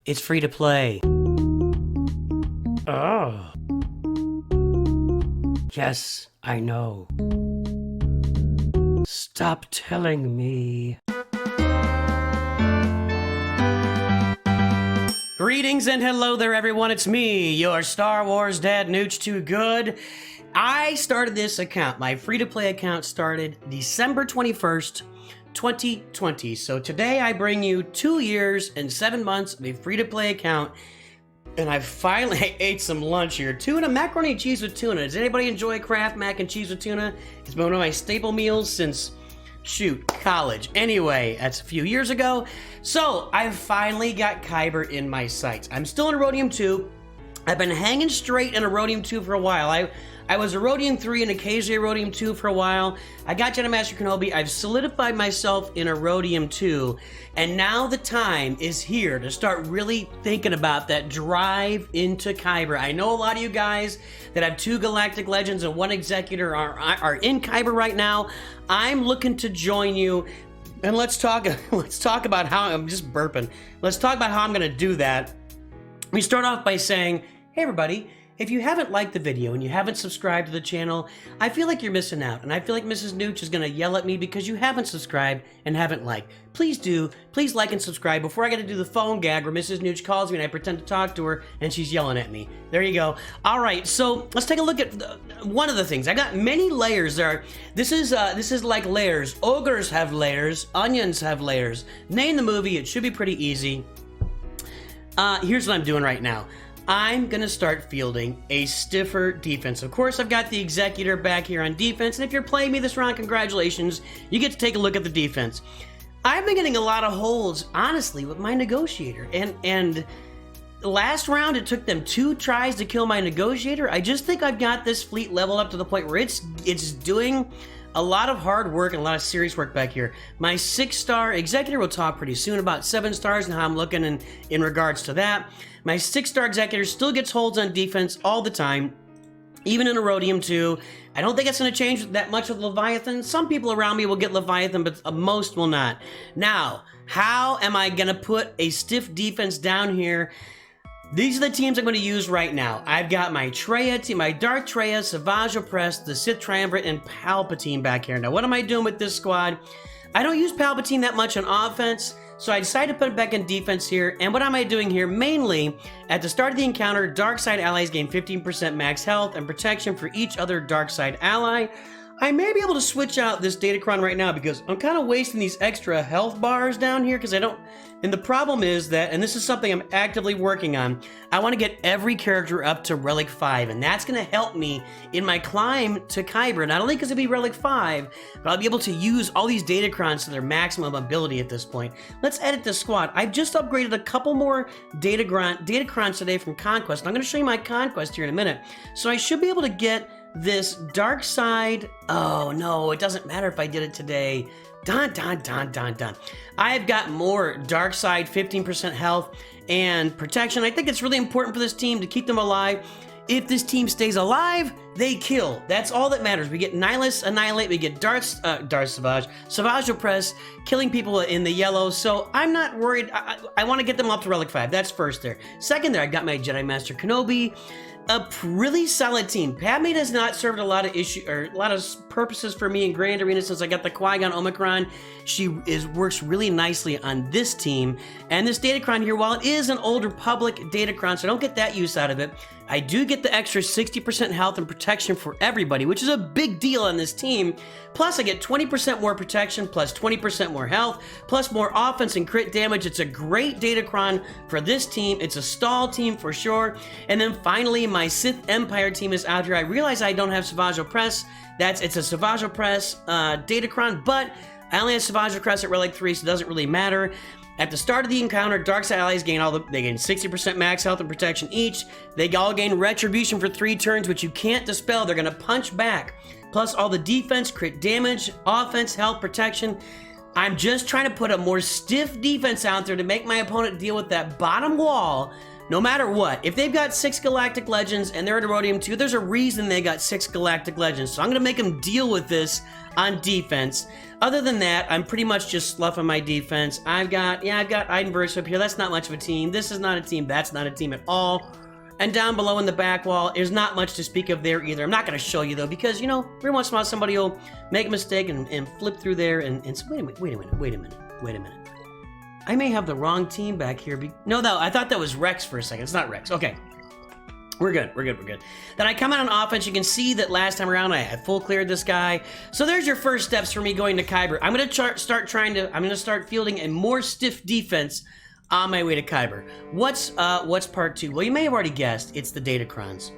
It's free to play. Oh. Yes, I know. Stop telling me. Greetings and hello there, everyone. It's me, your Star Wars dad, Nooch Too Good. I started this account. My free-to-play account started December 21st, 2020. So today I bring you 2 years and 7 months of a free-to-play account. And I finally ate some lunch here. Tuna, macaroni and cheese with tuna. Does anybody enjoy Kraft mac and cheese with tuna? It's been one of my staple meals since, shoot, college. Anyway, that's a few years ago. So I finally got Kyber in my sights. I'm still in Erodium 2. I've been hanging straight in Erodium 2 for a while. I was Erodium 3 and occasionally Erodium 2 for a while. I got Jedi Master Kenobi. I've solidified myself in Erodium 2. And now the time is here to start really thinking about that drive into Kyber. I know a lot of you guys that have 2 Galactic Legends and 1 Executor are in Kyber right now. I'm looking to join you. And let's talk about how, I'm just burping. Let's talk about how I'm going to do that. We start off by saying, hey everybody, if you haven't liked the video and you haven't subscribed to the channel, I feel like you're missing out. And I feel like Mrs. Nooch is going to yell at me because you haven't subscribed and haven't liked. Please do. Please like and subscribe before I get to do the phone gag where Mrs. Nooch calls me and I pretend to talk to her and she's yelling at me. There you go. All right, so let's take a look at one of the things. I got many layers there. This is like layers. Ogres have layers. Onions have layers. Name the movie. It should be pretty easy. Here's what I'm doing right now. I'm going to start fielding a stiffer defense. Of course, I've got the Executor back here on defense, and if you're playing me this round, congratulations. You get to take a look at the defense. I've been getting a lot of holds, honestly, with my Negotiator, and last round, it took them 2 tries to kill my Negotiator. I just think I've got this fleet leveled up to the point where it's doing a lot of hard work and a lot of serious work back here. My 6-star Executor will talk pretty soon about 7 stars and how I'm looking in regards to that. My 6-star Executor still gets holds on defense all the time, even in Erodium 2. I don't think it's going to change that much with Leviathan. Some people around me will get Leviathan, but most will not. Now, how am I going to put a stiff defense down here? These are the teams I'm going to use right now. I've got my Traya team, my Darth Traya, Savage Opress, the Sith Triumvirate, and Palpatine back here. Now, what am I doing with this squad? I don't use Palpatine that much on offense, so I decided to put it back in defense here. And what am I doing here? Mainly, at the start of the encounter, Dark Side allies gain 15% max health and protection for each other Dark Side ally. I may be able to switch out this Datacron right now because I'm kind of wasting these extra health bars down here because I don't... And the problem is that, and this is something I'm actively working on, I want to get every character up to Relic 5, and that's going to help me in my climb to Kyber. Not only because it'll be Relic 5, but I'll be able to use all these Datacrons to their maximum ability at this point. Let's edit this squad. I've just upgraded a couple more Datacrons today from Conquest, and I'm going to show you my Conquest here in a minute. So I should be able to get this Dark Side... Oh, no, it doesn't matter if I did it today. Dun, dun, dun, dun, dun. I've got more Dark Side, 15% health and protection. I think it's really important for this team to keep them alive. If this team stays alive, they kill. That's all that matters. We get Nihilus Annihilate, we get Darth Savage, Savage Opress, killing people in the yellow. So I'm not worried. I want to get them up to Relic 5. That's first there. Second there, I got my Jedi Master Kenobi. A really solid team. Padme has not served a lot of purposes for me in Grand Arena since I got the Qui-Gon Omicron. She works really nicely on this team. And this Datacron here, while it is an Old Republic Datacron, so I don't get that use out of it, I do get the extra 60% health and protection for everybody, which is a big deal on this team. Plus, I get 20% more protection, plus 20% more health, plus more offense and crit damage. It's a great Datacron for this team. It's a stall team for sure. And then finally, my Sith Empire team is out here. I realize I don't have Savage Opress. It's a Savage Opress Datacron, but I only have Savage Opress at Relic 3, so it doesn't really matter. At the start of the encounter, Dark Side allies gain they gain 60% max health and protection each. They all gain Retribution for 3 turns, which you can't dispel. They're going to punch back. Plus all the defense, crit damage, offense, health, protection. I'm just trying to put a more stiff defense out there to make my opponent deal with that bottom wall no matter what, if they've got 6 Galactic Legends and they're at Erodium 2, there's a reason they got 6 Galactic Legends. So I'm going to make them deal with this on defense. Other than that, I'm pretty much just sloughing my defense. I've got Eidenverse up here. That's not much of a team. This is not a team. That's not a team at all. And down below in the back wall, there's not much to speak of there either. I'm not going to show you, though, because, you know, every once in a while somebody will make a mistake and flip through there and say, wait a minute. I may have the wrong team back here. No, I thought that was Rex for a second. It's not Rex. Okay. We're good. Then I come out on offense. You can see that last time around I had full cleared this guy. So there's your first steps for me going to Kyber. I'm going to start fielding a more stiff defense on my way to Kyber. What's part 2? Well, you may have already guessed. It's the Datacrons.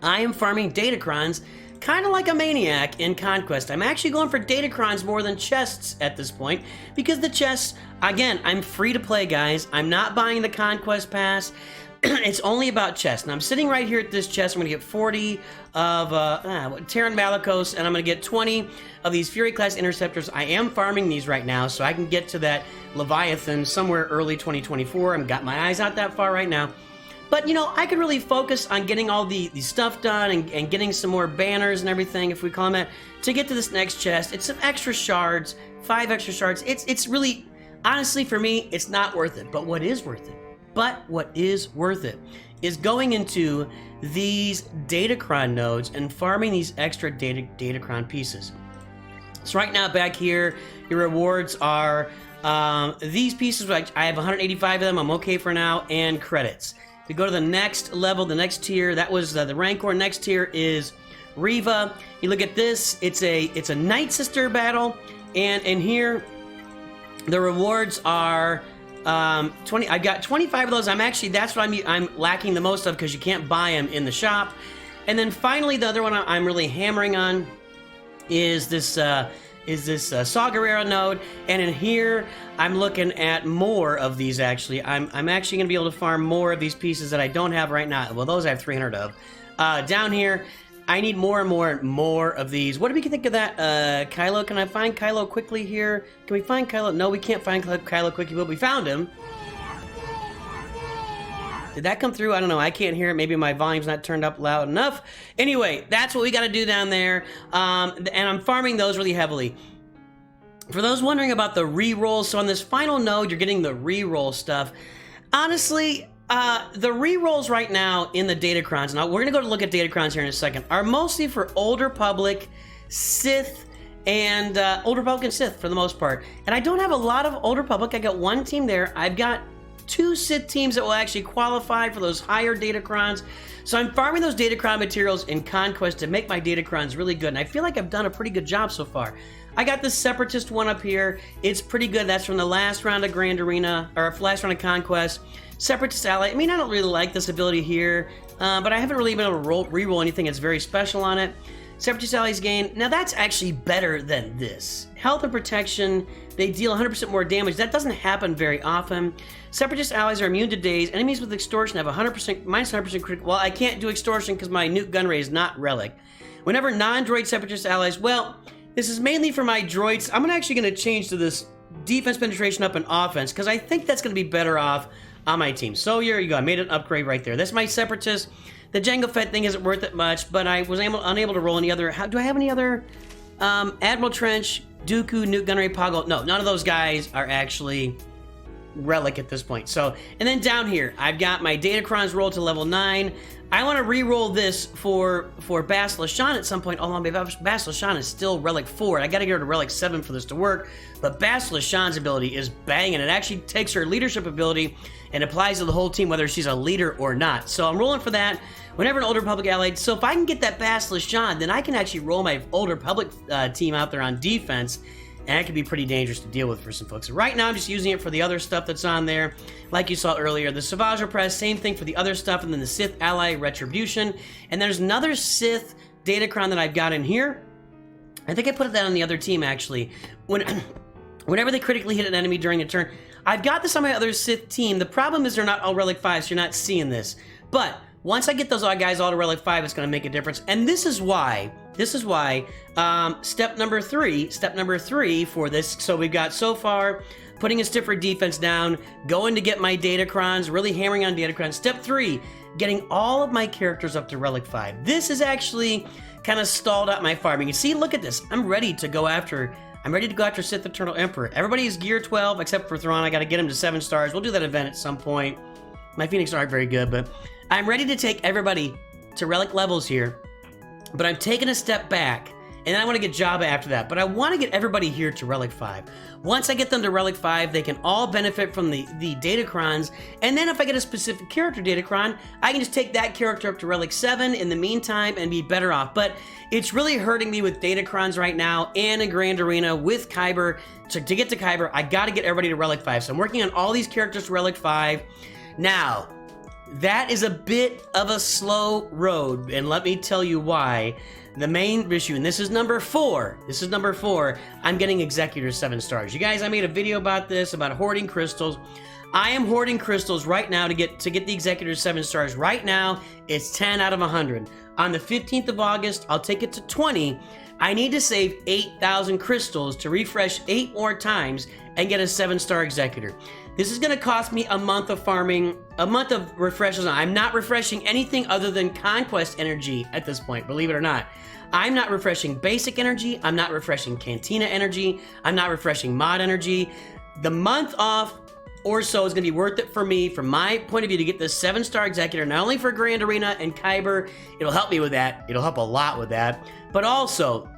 I am farming Datacrons kind of like a maniac in Conquest. I'm actually going for Datacrons more than chests at this point because the chests, again, I'm free to play, guys. I'm not buying the Conquest pass. It's only about chests. Now, I'm sitting right here at this chest. I'm going to get 40 of Terran Malicos, and I'm going to get 20 of these Fury-class Interceptors. I am farming these right now, so I can get to that Leviathan somewhere early 2024. I've got my eyes out that far right now. But, you know, I could really focus on getting all the stuff done and getting some more banners and everything, if we call them that, to get to this next chest. It's some extra shards, 5 extra shards. It's really, honestly, for me, it's not worth it. But what is worth it is going into these Datacron nodes and farming these extra Datacron pieces. So right now, back here, your rewards are these pieces. I have 185 of them. I'm okay for now, and credits. We go to the next level, the next tier. That was the Rancor. Next tier is Riva. You look at this. It's a Night Sister battle, and in here, the rewards are 20. I got 25 of those. That's what I'm lacking the most of because you can't buy them in the shop. And then finally, the other one I'm really hammering on is this Saw Gerrera node, and in here I'm looking at more of these. Actually, I'm actually going to be able to farm more of these pieces that I don't have right now. Well, those I have 300 of. Down here, I need more and more of these. What do we think of that, Kylo? Can I find Kylo quickly here? Can we find Kylo? No, we can't find Kylo quickly, but we found him. Did that come through? I don't know. I can't hear it. Maybe my volume's not turned up loud enough. Anyway, that's what we got to do down there. And I'm farming those really heavily. For those wondering about the re-rolls, so on this final node, you're getting the re-roll stuff. Honestly, the re-rolls right now in the Datacrons, now we're going to go look at Datacrons here in a second, are mostly for Old Republic, Sith, and Old Republic and Sith for the most part. And I don't have a lot of Old Republic. I got one team there. I've got 2 Sith teams that will actually qualify for those higher Datacrons. So I'm farming those Datacron materials in Conquest to make my Datacrons really good. And I feel like I've done a pretty good job so far. I got this Separatist one up here. It's pretty good. That's from the last round of Grand Arena, or last round of Conquest. Separatist Ally. I mean, I don't really like this ability here, but I haven't really been able to re-roll anything that's very special on it. Separatist Allies gain. Now that's actually better than this. Health and protection. They deal 100% more damage. That doesn't happen very often. Separatist allies are immune to daze. Enemies with extortion have minus 100% critical. Well, I can't do extortion because my nuke gun ray is not relic. Whenever non-droid separatist allies, well, this is mainly for my droids. I'm actually going to change to this defense penetration up and offense because I think that's going to be better off on my team. So here you go. I made an upgrade right there. That's my separatist. The Jango Fett thing isn't worth it much, but I was unable to roll any other. Do I have any other? Admiral Trench, Dooku, Nuke Gunnery, Poggle. No, none of those guys are actually relic at this point. So, and then down here, I've got my Datacrons rolled to level 9. I want to re-roll this for Bastila Shan at some point. Oh, Bastila Shan is still relic 4. I got to get her to relic 7 for this to work. But Bastila Shan's ability is banging. It actually takes her leadership ability and applies to the whole team, whether she's a leader or not. So I'm rolling for that. Whenever an Old Republic allied, so if I can get that Bastila Shan, then I can actually roll my Old Republic team out there on defense, and that can be pretty dangerous to deal with for some folks. Right now, I'm just using it for the other stuff that's on there. Like you saw earlier, the Savage Press, same thing for the other stuff, and then the Sith Ally Retribution. And there's another Sith Datacron that I've got in here. I think I put that on the other team, actually. Whenever they critically hit an enemy during a turn, I've got this on my other Sith team. The problem is they're not all Relic 5, so you're not seeing this. But once I get those guys all to Relic 5, it's going to make a difference. And this is why, step number three for this. So we've got so far putting a stiffer defense down, going to get my Datacrons, really hammering on Datacrons. Step 3, getting all of my characters up to Relic 5. This is actually kind of stalled out my farm. You can see, look at this. I'm ready to go after Sith Eternal Emperor. Everybody is gear 12 except for Thrawn. I got to get him to 7 stars. We'll do that event at some point. My Phoenix aren't very good, but I'm ready to take everybody to Relic levels here. But I'm taking a step back, and then I want to get Jabba after that. But I want to get everybody here to Relic 5. Once I get them to Relic 5, they can all benefit from the Datacrons. And then if I get a specific character Datacron, I can just take that character up to Relic 7 in the meantime and be better off. But it's really hurting me with Datacrons right now and in Grand Arena with Kyber. To get to Kyber, I got to get everybody to Relic 5. So I'm working on all these characters to Relic 5. Now, that is a bit of a slow road, and let me tell you why. The main issue, and this is number 4, I'm getting Executor 7 stars. You guys, I made a video about this, about hoarding crystals. I am hoarding crystals right now to get the Executor 7 stars. Right now, it's 10 out of 100. On the 15th of August, I'll take it to 20. I need to save 8,000 crystals to refresh 8 more times and get a 7-star Executor. This is going to cost me a month of farming, a month of refreshes. I'm not refreshing anything other than Conquest energy at this point, believe it or not. I'm not refreshing basic energy. I'm not refreshing Cantina energy. I'm not refreshing mod energy. The month off or so is going to be worth it for me, from my point of view, to get this 7-star Executor, not only for Grand Arena and Kyber. It'll help me with that. It'll help a lot with that. But also,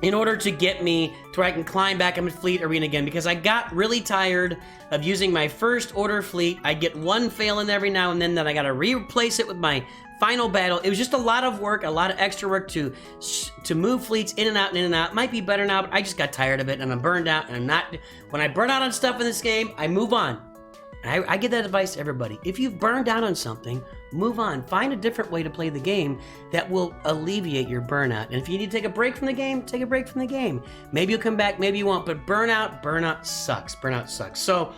in order to get me to where I can climb back into Fleet Arena again, because I got really tired of using my first order fleet. I get one fail in every now and then I got to replace it with my final battle. It was just a lot of work, a lot of extra work to move fleets in and out and in and out. Might be better now, but I just got tired of it and I'm burned out, and I'm not. When I burn out on stuff in this game, I move on. And I give that advice to everybody. If you've burned out on something, move on. Find a different way to play the game that will alleviate your burnout. And if you need to take a break from the game, take a break from the game. Maybe you'll come back, maybe you won't. But burnout sucks. Burnout sucks. So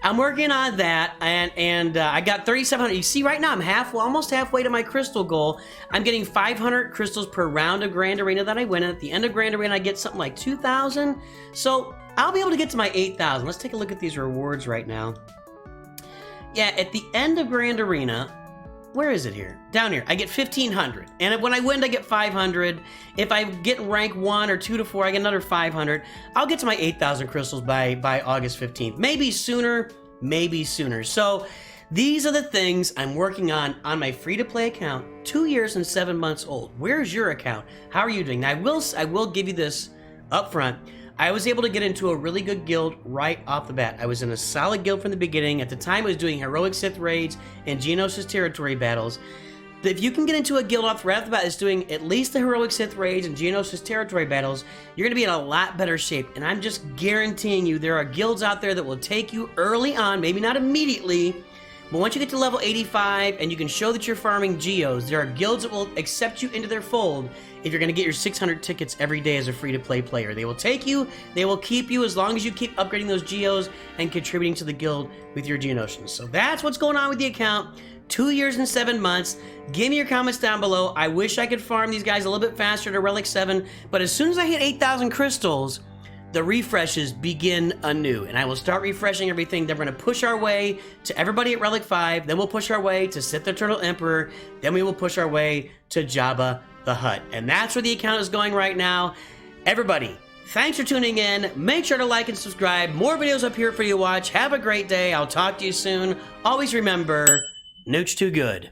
I'm working on that, and I got 3,700. You see, right now I'm almost halfway to my crystal goal. I'm getting 500 crystals per round of Grand Arena that I win. And at the end of Grand Arena, I get something like 2,000. So I'll be able to get to my 8,000. Let's take a look at these rewards right now. Yeah, at the end of Grand Arena, where is it here? Down here, I get 1,500. And when I win, I get 500. If I get rank 1 or 2 to 4, I get another 500. I'll get to my 8,000 crystals by August 15th. Maybe sooner, maybe sooner. So these are the things I'm working on my free-to-play account, 2 years and 7 months old. Where's your account? How are you doing? Now, I will give you this up front. I was able to get into a really good guild right off the bat. I was in a solid guild from the beginning. At the time, I was doing heroic Sith raids and Geonosis territory battles. If you can get into a guild right off the bat that's doing at least the heroic Sith raids and Geonosis territory battles, you're going to be in a lot better shape. And I'm just guaranteeing you, there are guilds out there that will take you early on, maybe not immediately, but once you get to level 85 and you can show that you're farming geos, there are guilds that will accept you into their fold if you're going to get your 600 tickets every day as a free-to-play player. They will take you, they will keep you as long as you keep upgrading those geos and contributing to the guild with your Geonosians. So that's what's going on with the account. 2 years and 7 months. Give me your comments down below. I wish I could farm these guys a little bit faster to Relic 7, but as soon as I hit 8,000 crystals, the refreshes begin anew, and I will start refreshing everything. Then we're going to push our way to everybody at Relic 5, then we'll push our way to Sith Eternal Emperor, then we will push our way to Jabba the Hutt. And that's where the account is going right now. Everybody, thanks for tuning in. Make sure to like and subscribe. More videos up here for you to watch. Have a great day. I'll talk to you soon. Always remember, Nooch too good.